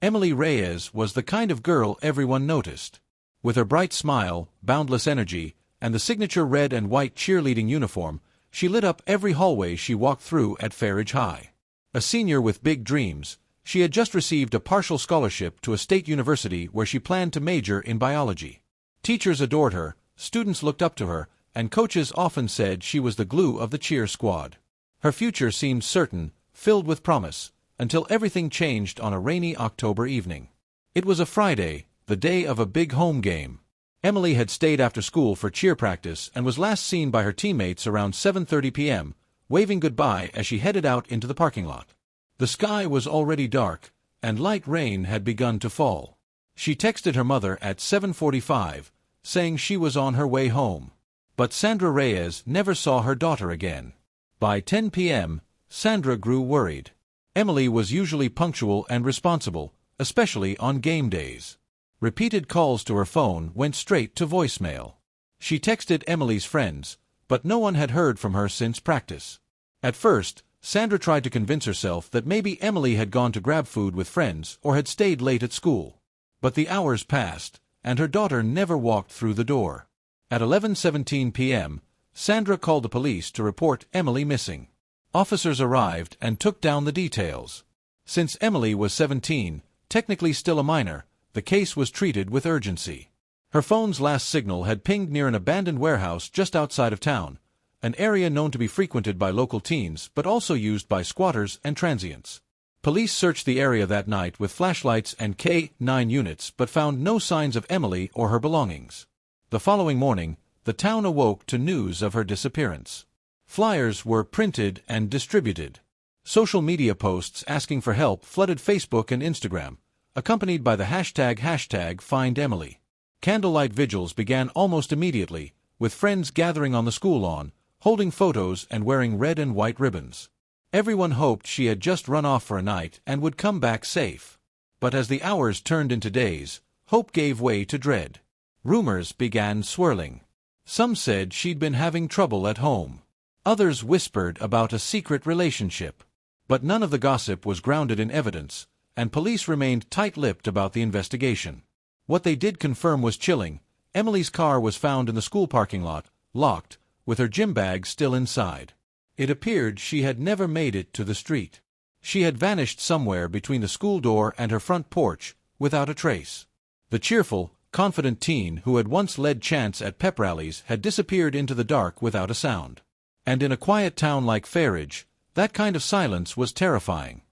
Emily Reyes was the kind of girl everyone noticed. With her bright smile, boundless energy, and the signature red and white cheerleading uniform, she lit up every hallway she walked through at Fairridge High. A senior with big dreams, she had just received a partial scholarship to a state university where she planned to major in biology. Teachers adored her, students looked up to her, and coaches often said she was the glue of the cheer squad. Her future seemed certain, filled with promise, until everything changed on a rainy October evening. It was a Friday, the day of a big home game. Emily had stayed after school for cheer practice and was last seen by her teammates around 7:30 p.m., waving goodbye as she headed out into the parking lot. The sky was already dark, and light rain had begun to fall. She texted her mother at 7:45, saying she was on her way home. But Sandra Reyes never saw her daughter again. By 10 p.m., Sandra grew worried. Emily was usually punctual and responsible, especially on game days. Repeated calls to her phone went straight to voicemail. She texted Emily's friends, but no one had heard from her since practice. At first, Sandra tried to convince herself that maybe Emily had gone to grab food with friends or had stayed late at school. But the hours passed, and her daughter never walked through the door. At 11:17 p.m., Sandra called the police to report Emily missing. Officers arrived and took down the details. Since Emily was 17, technically still a minor, the case was treated with urgency. Her phone's last signal had pinged near an abandoned warehouse just outside of town, an area known to be frequented by local teens but also used by squatters and transients. Police searched the area that night with flashlights and K-9 units but found no signs of Emily or her belongings. The following morning, the town awoke to news of her disappearance. Flyers were printed and distributed. Social media posts asking for help flooded Facebook and Instagram, accompanied by the hashtag #FindEmily. Candlelight vigils began almost immediately, with friends gathering on the school lawn, holding photos and wearing red and white ribbons. Everyone hoped she had just run off for a night and would come back safe. But as the hours turned into days, hope gave way to dread. Rumors began swirling. Some said she'd been having trouble at home. Others whispered about a secret relationship. But none of the gossip was grounded in evidence, and police remained tight-lipped about the investigation. What they did confirm was chilling. Emily's car was found in the school parking lot, locked, with her gym bag still inside. It appeared she had never made it to the street. She had vanished somewhere between the school door and her front porch, without a trace. The cheerful, confident teen who had once led chants at pep rallies had disappeared into the dark without a sound. And in a quiet town like Fairridge, that kind of silence was terrifying.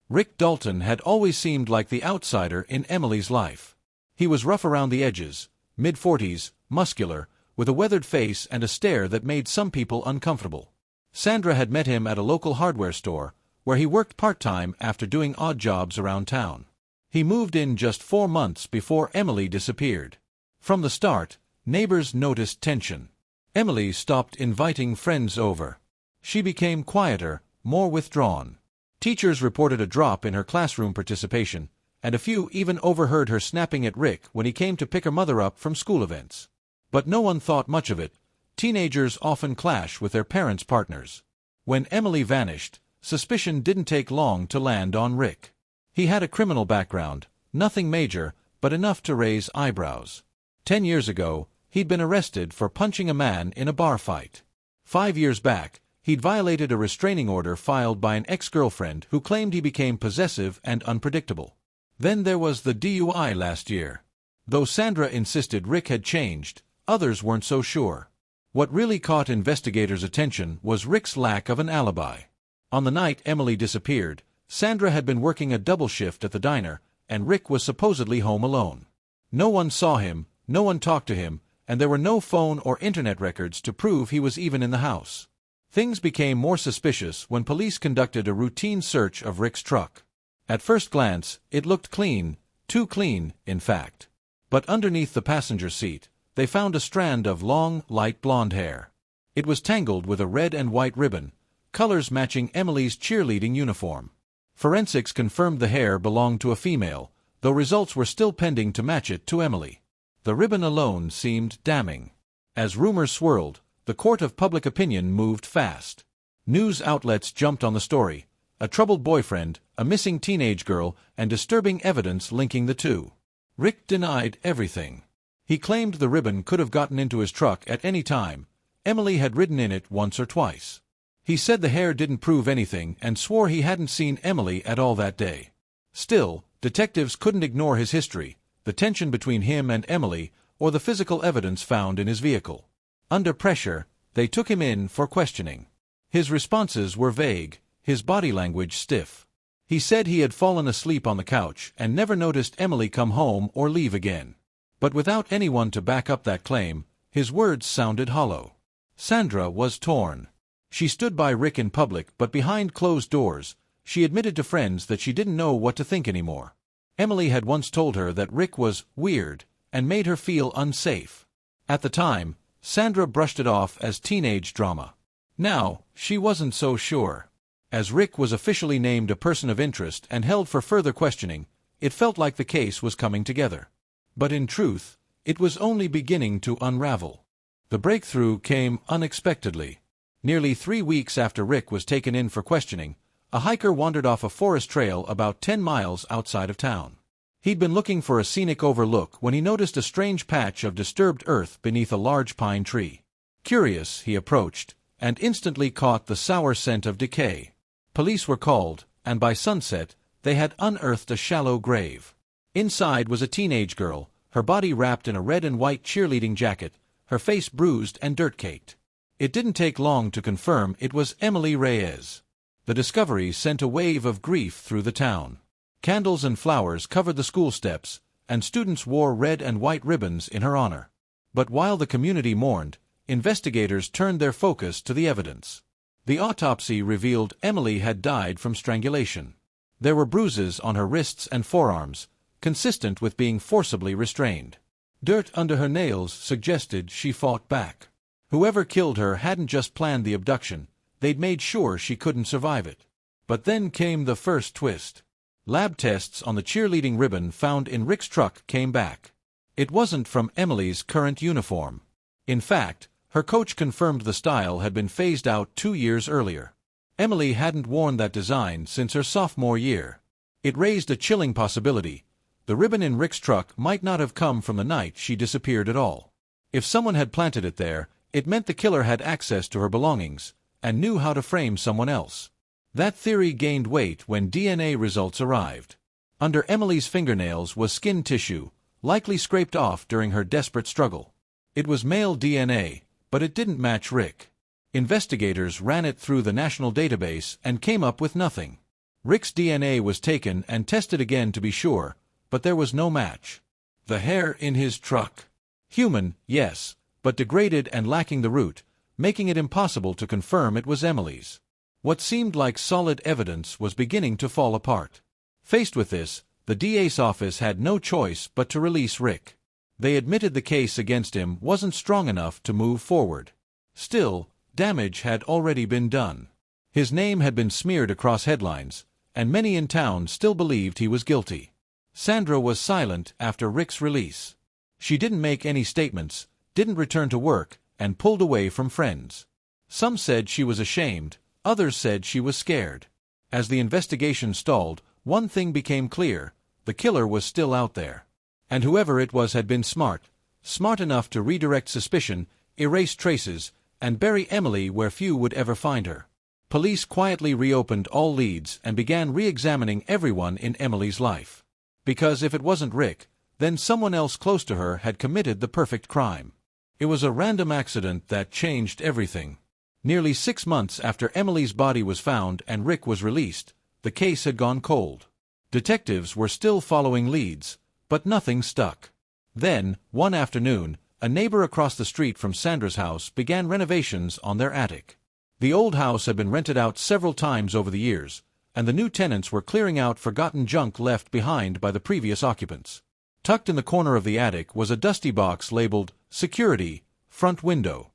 Rick Dalton had always seemed like the outsider in Emily's life. He was rough around the edges, mid-40s, muscular, with a weathered face and a stare that made some people uncomfortable. Sandra had met him at a local hardware store, where he worked part-time after doing odd jobs around town. He moved in just 4 months before Emily disappeared. From the start, neighbors noticed tension. Emily stopped inviting friends over. She became quieter, more withdrawn. Teachers reported a drop in her classroom participation, and a few even overheard her snapping at Rick when he came to pick her mother up from school events. But no one thought much of it. Teenagers often clash with their parents' partners. When Emily vanished, suspicion didn't take long to land on Rick. He had a criminal background, nothing major, but enough to raise eyebrows. 10 years ago, he'd been arrested for punching a man in a bar fight. 5 years back, he'd violated a restraining order filed by an ex-girlfriend who claimed he became possessive and unpredictable. Then there was the DUI last year. Though Sandra insisted Rick had changed, others weren't so sure. What really caught investigators' attention was Rick's lack of an alibi. On the night Emily disappeared, Sandra had been working a double shift at the diner, and Rick was supposedly home alone. No one saw him, no one talked to him, and there were no phone or internet records to prove he was even in the house. Things became more suspicious when police conducted a routine search of Rick's truck. At first glance, it looked clean, too clean, in fact. But underneath the passenger seat, they found a strand of long, light blonde hair. It was tangled with a red and white ribbon, colors matching Emily's cheerleading uniform. Forensics confirmed the hair belonged to a female, though results were still pending to match it to Emily. The ribbon alone seemed damning. As rumors swirled, the court of public opinion moved fast. News outlets jumped on the story. A troubled boyfriend, a missing teenage girl, and disturbing evidence linking the two. Rick denied everything. He claimed the ribbon could have gotten into his truck at any time. Emily had ridden in it once or twice. He said the hair didn't prove anything and swore he hadn't seen Emily at all that day. Still, detectives couldn't ignore his history, the tension between him and Emily, or the physical evidence found in his vehicle. Under pressure, they took him in for questioning. His responses were vague, his body language stiff. He said he had fallen asleep on the couch and never noticed Emily come home or leave again. But without anyone to back up that claim, his words sounded hollow. Sandra was torn. She stood by Rick in public, but behind closed doors, she admitted to friends that she didn't know what to think anymore. Emily had once told her that Rick was weird and made her feel unsafe. At the time, Sandra brushed it off as teenage drama. Now, she wasn't so sure. As Rick was officially named a person of interest and held for further questioning, it felt like the case was coming together. But in truth, it was only beginning to unravel. The breakthrough came unexpectedly. Nearly 3 weeks after Rick was taken in for questioning, a hiker wandered off a forest trail about 10 miles outside of town. He'd been looking for a scenic overlook when he noticed a strange patch of disturbed earth beneath a large pine tree. Curious, he approached, and instantly caught the sour scent of decay. Police were called, and by sunset, they had unearthed a shallow grave. Inside was a teenage girl, her body wrapped in a red and white cheerleading jacket, her face bruised and dirt-caked. It didn't take long to confirm it was Emily Reyes. The discovery sent a wave of grief through the town. Candles and flowers covered the school steps, and students wore red and white ribbons in her honor. But while the community mourned, investigators turned their focus to the evidence. The autopsy revealed Emily had died from strangulation. There were bruises on her wrists and forearms, consistent with being forcibly restrained. Dirt under her nails suggested she fought back. Whoever killed her hadn't just planned the abduction, they'd made sure she couldn't survive it. But then came the first twist. Lab tests on the cheerleading ribbon found in Rick's truck came back. It wasn't from Emily's current uniform. In fact, her coach confirmed the style had been phased out 2 years earlier. Emily hadn't worn that design since her sophomore year. It raised a chilling possibility. The ribbon in Rick's truck might not have come from the night she disappeared at all. If someone had planted it there, it meant the killer had access to her belongings and knew how to frame someone else. That theory gained weight when DNA results arrived. Under Emily's fingernails was skin tissue, likely scraped off during her desperate struggle. It was male DNA, but it didn't match Rick. Investigators ran it through the national database and came up with nothing. Rick's DNA was taken and tested again to be sure, but there was no match. The hair in his truck. Human, yes, but degraded and lacking the root, making it impossible to confirm it was Emily's. What seemed like solid evidence was beginning to fall apart. Faced with this, the DA's office had no choice but to release Rick. They admitted the case against him wasn't strong enough to move forward. Still, damage had already been done. His name had been smeared across headlines, and many in town still believed he was guilty. Sandra was silent after Rick's release. She didn't make any statements, didn't return to work, and pulled away from friends. Some said she was ashamed, others said she was scared. As the investigation stalled, one thing became clear: the killer was still out there. And whoever it was had been smart enough to redirect suspicion, erase traces, and bury Emily where few would ever find her. Police quietly reopened all leads and began re-examining everyone in Emily's life. Because if it wasn't Rick, then someone else close to her had committed the perfect crime. It was a random accident that changed everything. Nearly 6 months after Emily's body was found and Rick was released, the case had gone cold. Detectives were still following leads, but nothing stuck. Then, one afternoon, a neighbor across the street from Sandra's house began renovations on their attic. The old house had been rented out several times over the years, and the new tenants were clearing out forgotten junk left behind by the previous occupants. Tucked in the corner of the attic was a dusty box labeled "Security, Front Window."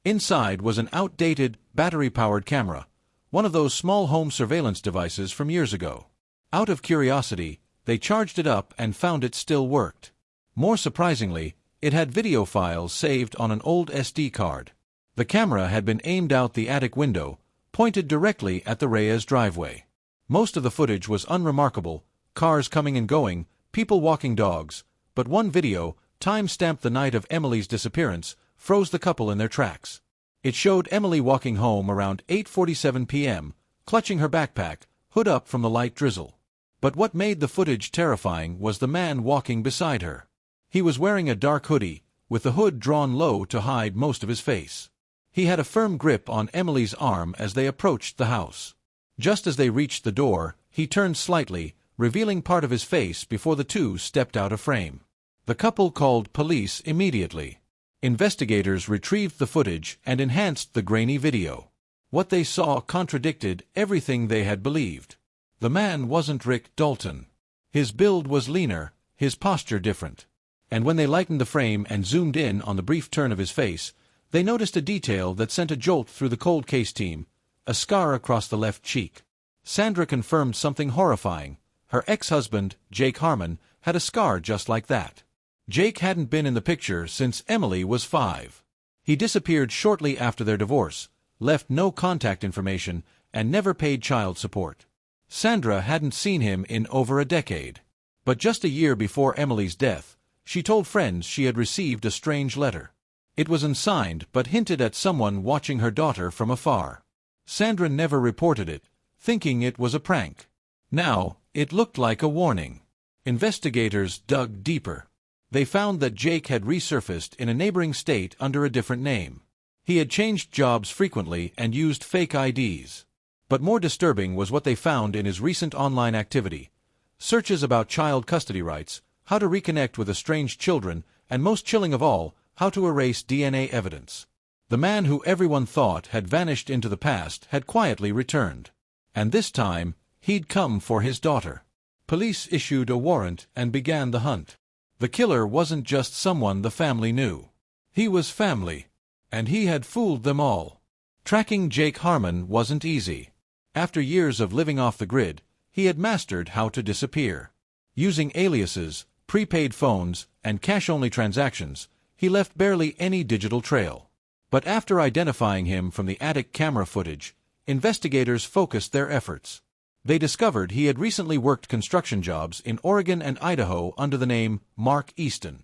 Inside was an outdated, battery-powered camera, one of those small home surveillance devices from years ago. Out of curiosity, they charged it up and found it still worked. More surprisingly, it had video files saved on an old SD card. The camera had been aimed out the attic window, pointed directly at the Reyes driveway. Most of the footage was unremarkable: cars coming and going, people walking dogs, but one video, time-stamped the night of Emily's disappearance, froze the couple in their tracks. It showed Emily walking home around 8:47 p.m., clutching her backpack, hood up from the light drizzle. But what made the footage terrifying was the man walking beside her. He was wearing a dark hoodie, with the hood drawn low to hide most of his face. He had a firm grip on Emily's arm as they approached the house. Just as they reached the door, he turned slightly, revealing part of his face before the two stepped out of frame. The couple called police immediately. Investigators retrieved the footage and enhanced the grainy video. What they saw contradicted everything they had believed. The man wasn't Rick Dalton. His build was leaner, his posture different. And when they lightened the frame and zoomed in on the brief turn of his face, they noticed a detail that sent a jolt through the cold case team: a scar across the left cheek. Sandra confirmed something horrifying. Her ex-husband, Jake Harmon, had a scar just like that. Jake hadn't been in the picture since Emily was 5. He disappeared shortly after their divorce, left no contact information, and never paid child support. Sandra hadn't seen him in over a decade. But just a year before Emily's death, she told friends she had received a strange letter. It was unsigned but hinted at someone watching her daughter from afar. Sandra never reported it, thinking it was a prank. Now, it looked like a warning. Investigators dug deeper. They found that Jake had resurfaced in a neighboring state under a different name. He had changed jobs frequently and used fake IDs. But more disturbing was what they found in his recent online activity: searches about child custody rights, how to reconnect with estranged children, and most chilling of all, how to erase DNA evidence. The man who everyone thought had vanished into the past had quietly returned. And this time, he'd come for his daughter. Police issued a warrant and began the hunt. The killer wasn't just someone the family knew. He was family. And he had fooled them all. Tracking Jake Harmon wasn't easy. After years of living off the grid, he had mastered how to disappear. Using aliases, prepaid phones, and cash-only transactions, he left barely any digital trail. But after identifying him from the attic camera footage, investigators focused their efforts. They discovered he had recently worked construction jobs in Oregon and Idaho under the name Mark Easton.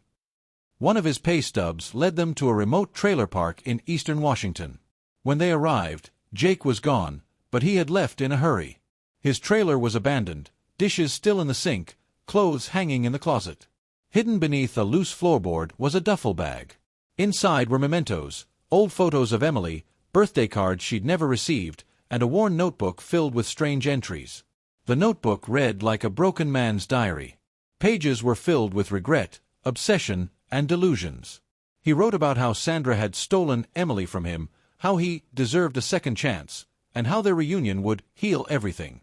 One of his pay stubs led them to a remote trailer park in eastern Washington. When they arrived, Jake was gone, but he had left in a hurry. His trailer was abandoned, dishes still in the sink, clothes hanging in the closet. Hidden beneath a loose floorboard was a duffel bag. Inside were mementos, old photos of Emily, birthday cards she'd never received, and a worn notebook filled with strange entries. The notebook read like a broken man's diary. Pages were filled with regret, obsession, and delusions. He wrote about how Sandra had stolen Emily from him, how he deserved a second chance, and how their reunion would heal everything.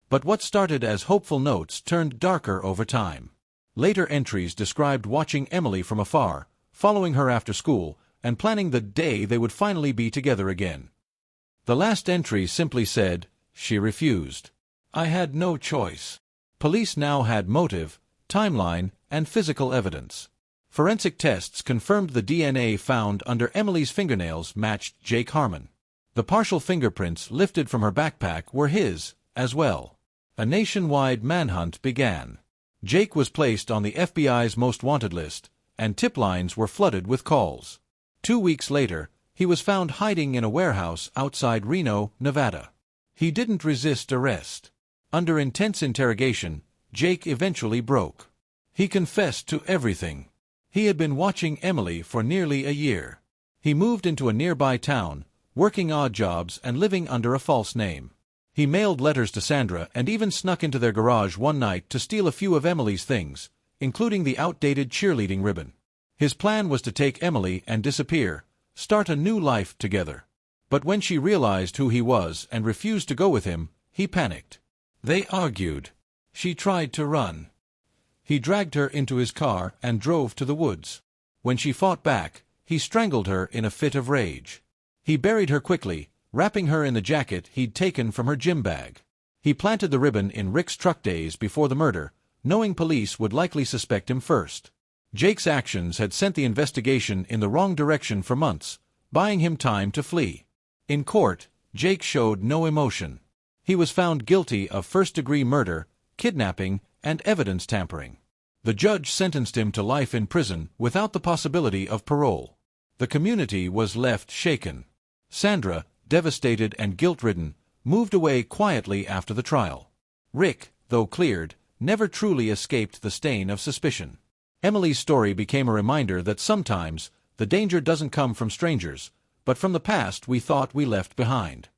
But what started as hopeful notes turned darker over time. Later entries described watching Emily from afar, following her after school, and planning the day they would finally be together again. The last entry simply said, "She refused. I had no choice." Police now had motive, timeline, and physical evidence. Forensic tests confirmed the DNA found under Emily's fingernails matched Jake Harmon. The partial fingerprints lifted from her backpack were his, as well. A nationwide manhunt began. Jake was placed on the FBI's most wanted list, and tip lines were flooded with calls. 2 weeks later, he was found hiding in a warehouse outside Reno, Nevada. He didn't resist arrest. Under intense interrogation, Jake eventually broke. He confessed to everything. He had been watching Emily for nearly a year. He moved into a nearby town, working odd jobs and living under a false name. He mailed letters to Sandra and even snuck into their garage one night to steal a few of Emily's things, including the outdated cheerleading ribbon. His plan was to take Emily and disappear, start a new life together. But when she realized who he was and refused to go with him, he panicked. They argued. She tried to run. He dragged her into his car and drove to the woods. When she fought back, he strangled her in a fit of rage. He buried her quickly, wrapping her in the jacket he'd taken from her gym bag. He planted the ribbon in Rick's truck days before the murder, knowing police would likely suspect him first. Jake's actions had sent the investigation in the wrong direction for months, buying him time to flee. In court, Jake showed no emotion. He was found guilty of first-degree murder, kidnapping, and evidence tampering. The judge sentenced him to life in prison without the possibility of parole. The community was left shaken. Sandra, devastated and guilt-ridden, moved away quietly after the trial. Rick, though cleared, never truly escaped the stain of suspicion. Emily's story became a reminder that sometimes the danger doesn't come from strangers, but from the past we thought we left behind.